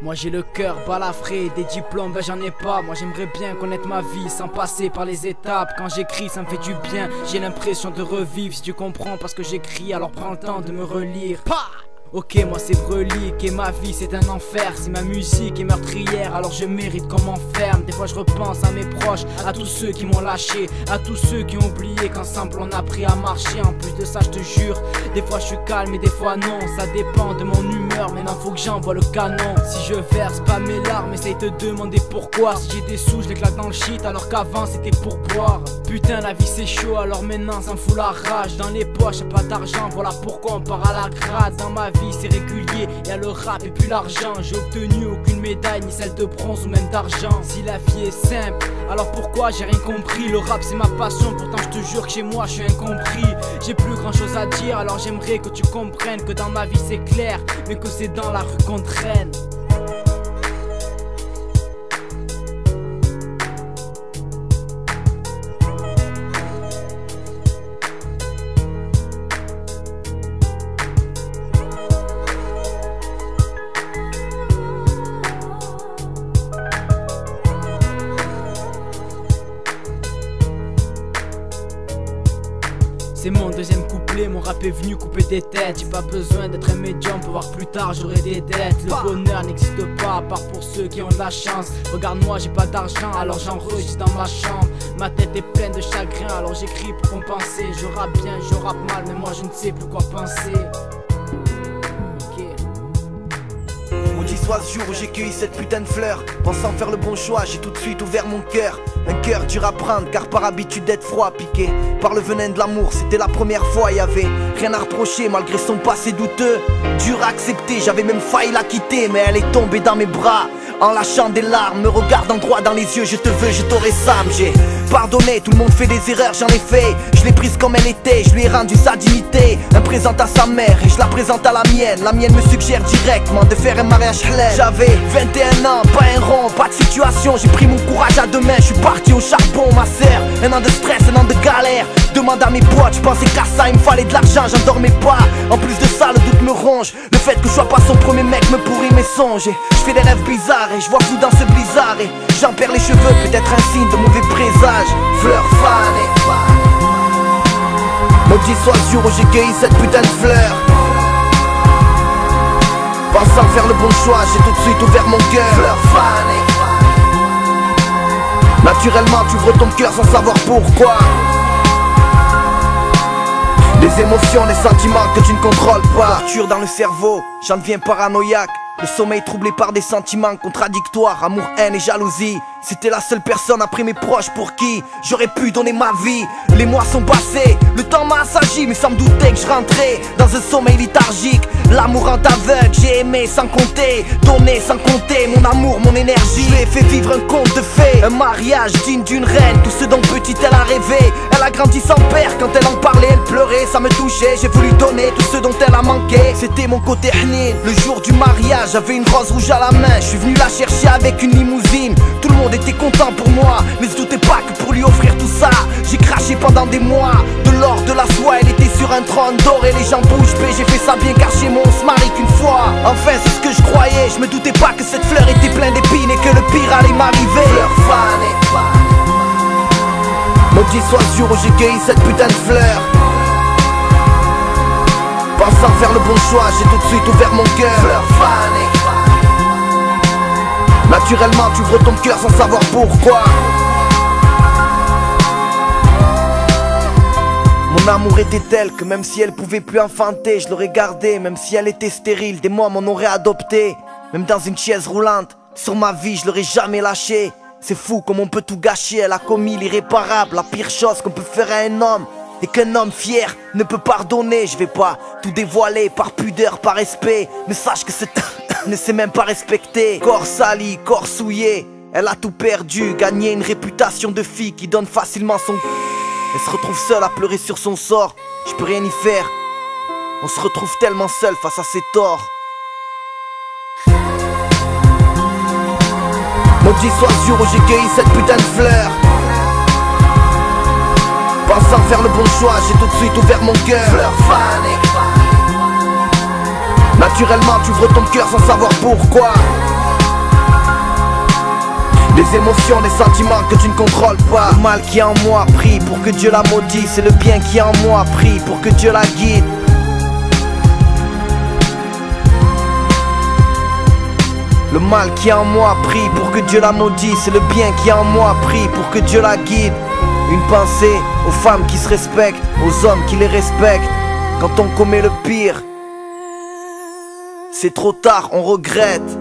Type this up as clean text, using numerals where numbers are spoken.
Moi j'ai le cœur balafré, des diplômes ben j'en ai pas. Moi j'aimerais bien connaître ma vie sans passer par les étapes. Quand j'écris ça me fait du bien, j'ai l'impression de revivre. Si tu comprends parce que j'écris, alors prends le temps de me relire. Ok, moi c'est relique et ma vie c'est un enfer. Si ma musique est meurtrière, alors je mérite qu'on m'enferme. Des fois je repense à mes proches, à tous ceux qui m'ont lâché, à tous ceux qui ont oublié qu'ensemble on a appris à marcher. En plus de ça je te jure, des fois je suis calme et des fois non. Ça dépend de mon humeur, maintenant faut que j'envoie le canon. Si je verse pas mes larmes, essaye de demander pourquoi. Si j'ai des sous je les claque dans le shit alors qu'avant c'était pour boire. Putain la vie c'est chaud alors maintenant ça me fout la rage. Dans les poches y'a pas d'argent, voilà pourquoi on part à la grade. Dans ma vie c'est régulier, y'a le rap et puis l'argent. J'ai obtenu aucune médaille, ni celle de bronze ou même d'argent. Si la vie est simple, alors pourquoi j'ai rien compris? Le rap c'est ma passion, pourtant je te jure que chez moi je suis incompris. J'ai plus grand chose à dire, alors j'aimerais que tu comprennes que dans ma vie c'est clair, mais que c'est dans la rue qu'on traîne. C'est mon deuxième couplet, mon rap est venu couper des têtes. J'ai pas besoin d'être un médium pour voir plus tard j'aurai des dettes. Le bonheur n'existe pas à part pour ceux qui ont de la chance. Regarde-moi j'ai pas d'argent alors j'enregistre dans ma chambre. Ma tête est pleine de chagrin alors j'écris pour compenser. Je rappe bien, je rappe mal mais moi je ne sais plus quoi penser. Maudit soit ce jour où j'ai cueilli cette putain de fleur. Pensant faire le bon choix, j'ai tout de suite ouvert mon cœur. Un cœur dur à prendre car par habitude d'être froid, piqué par le venin de l'amour, c'était la première fois. Y'avait rien à reprocher malgré son passé douteux. Dur à accepter, j'avais même failli la quitter. Mais elle est tombée dans mes bras en lâchant des larmes, me regardant droit dans les yeux. Je te veux, je t'aurai Sam. J'ai pardonné, tout le monde fait des erreurs, j'en ai fait. Je l'ai prise comme elle était, je lui ai rendu sa dignité. Elle présente à sa mère et je la présente à la mienne. La mienne me suggère directement de faire un mariage halal. J'avais 21 ans, pas un rond, pas de situation. J'ai pris mon courage à deux mains, je suis parti au charbon ma sœur. Un an de stress, un an de galère. Demande à mes potes, je pensais qu'à ça il me fallait de l'argent, j'en dormais pas. En plus de ça, le doute me ronge. Le fait que je sois pas son premier mec me pourrit mes songes. Je fais des rêves bizarres et je vois tout dans ce blizzard. Et j'en perds les cheveux, peut-être un signe de mauvais présage. Fleur fanée, maudit soit le jour où j'ai cueilli cette putain de fleur. Pensant faire le bon choix, j'ai tout de suite ouvert mon cœur. Fleur fanée, naturellement tu ouvres ton cœur sans savoir pourquoi. Des émotions, des sentiments que tu ne contrôles pas. Torture dans le cerveau, j'en deviens paranoïaque. Le sommeil troublé par des sentiments contradictoires. Amour, haine et jalousie. C'était la seule personne après mes proches pour qui j'aurais pu donner ma vie. Les mois sont passés, le temps m'a assagi, mais sans me douter que je rentrais dans un sommeil léthargique. L'amour en aveugle, j'ai aimé sans compter, donné sans compter mon amour, mon énergie. Je lui ai fait vivre un conte de fées, un mariage digne d'une reine. Tout ce dont petite elle a rêvé. Elle a grandi sans père, quand elle en parlait elle pleurait. Ça me touchait, j'ai voulu donner tout ce dont elle a manqué. C'était mon côté hnin. Le jour du mariage, j'avais une rose rouge à la main. Je suis venu la chercher avec une limousine. Tout le monde était content pour moi, mais se doutait pas que pour lui offrir tout ça, j'ai craché pendant des mois. De l'or, de la soie, elle était sur un trône d'or et les gens bouche bée. J'ai fait ça bien car chez moi on se marie qu'une fois. Enfin c'est ce que je croyais, je me doutais pas que cette fleur était pleine d'épines et que le pire allait m'arriver. Fleur fanée, maudit soit le jour où j'ai cueilli cette putain de fleur. Pensant faire le bon choix, j'ai tout de suite ouvert mon cœur. Fleur fanée, naturellement tu ouvres ton cœur sans savoir pourquoi. Mon amour était tel que même si elle pouvait plus enfanter, je l'aurais gardée. Même si elle était stérile, des mois m'en auraient adopté. Même dans une chaise roulante, sur ma vie je l'aurais jamais lâchée. C'est fou comme on peut tout gâcher, elle a commis l'irréparable. La pire chose qu'on peut faire à un homme et qu'un homme fier ne peut pardonner. Je vais pas tout dévoiler par pudeur, par respect, mais sache que cette ne sait même pas respecter. Corps sali, corps souillé, elle a tout perdu. Gagné une réputation de fille qui donne facilement son... Elle se retrouve seule à pleurer sur son sort. Je peux rien y faire. On se retrouve tellement seul face à ses torts. Maudit soit le jour où j'ai cueilli cette putain de fleur. Pensant faire le bon choix, j'ai tout de suite ouvert mon cœur. Fleur fanée. Naturellement tu ouvres ton cœur sans savoir pourquoi. Des émotions, des sentiments que tu ne contrôles pas. Le mal qui est en moi prie pour que Dieu la maudisse. Et le bien qui est en moi prie pour que Dieu la guide. Le mal qui est en moi prie pour que Dieu la maudisse. Et le bien qui est en moi prie pour que Dieu la guide. Une pensée aux femmes qui se respectent, aux hommes qui les respectent. Quand on commet le pire, c'est trop tard, on regrette.